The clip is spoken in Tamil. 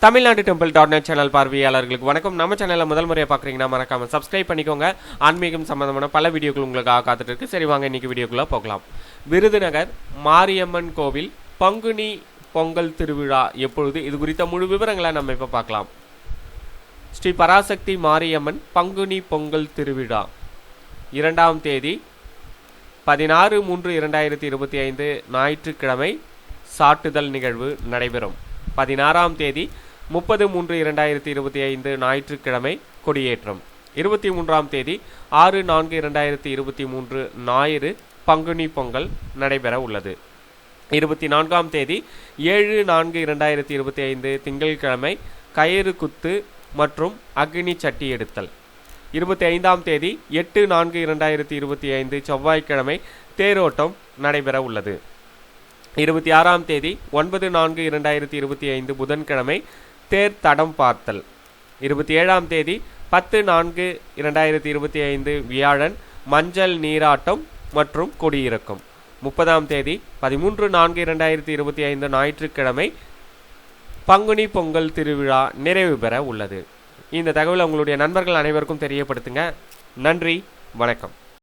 தமிழ்நாடு டெம்பிள்.net சேனல் பார்வையாளர்களுக்கு வணக்கம். நம்ம சேனலில் முதல் முறையாக பார்க்குறீங்கன்னா மறக்காமல் சப்ஸ்கிரைப் பண்ணிக்கோங்க. ஆன்மீகம் சம்பந்தமான பல வீடியோக்கள் உங்களுக்காக காத்துட்டு இருக்கு. சரி வாங்க இன்னைக்கு வீடியோக்குள்ளே போகலாம். விருதுநகர் மாரியம்மன் கோவில் பங்குனி பொங்கல் திருவிழா எப்பொழுது, இது குறித்த முழு விவரங்களை நம்ம இப்போ பார்க்கலாம். ஸ்ரீ பராசக்தி மாரியம்மன் பங்குனி பொங்கல் திருவிழா 2ஆம் தேதி 16/3/2025 ஞாயிற்றுக்கிழமை சாட்டுதல் நிகழ்வு நடைபெறும். 16ஆம் தேதி 30/3/2025 ஞாயிற்றுக்கிழமை கொடியேற்றம். 23ஆம் தேதி 6/4/2023 ஞாயிறு பங்குனி பொங்கல் நடைபெற உள்ளது. 24ஆம் தேதி 7/4/2025 திங்கட்கிழமை கயிறு குத்து மற்றும் அக்னி சட்டி எடுத்தல். 25ஆம் தேதி 8/4/2025 செவ்வாய்க்கிழமை தேரோட்டம் நடைபெற உள்ளது. 26ஆம் தேதி 9/4/2025 புதன்கிழமை தேர் தடம் பார்த்தல். 27ஆம் தேதி 10/4/2025 வியாழன் மஞ்சள் நீராட்டம் மற்றும் கொடியிறக்கம். 30ஆம் தேதி 13/4/2025 ஞாயிற்றுக்கிழமை பங்குனி பொங்கல் திருவிழா நிறைவு பெற உள்ளது. இந்த தகவலை உங்களுடைய நண்பர்கள் அனைவருக்கும் தெரியப்படுத்துங்க. நன்றி, வணக்கம்.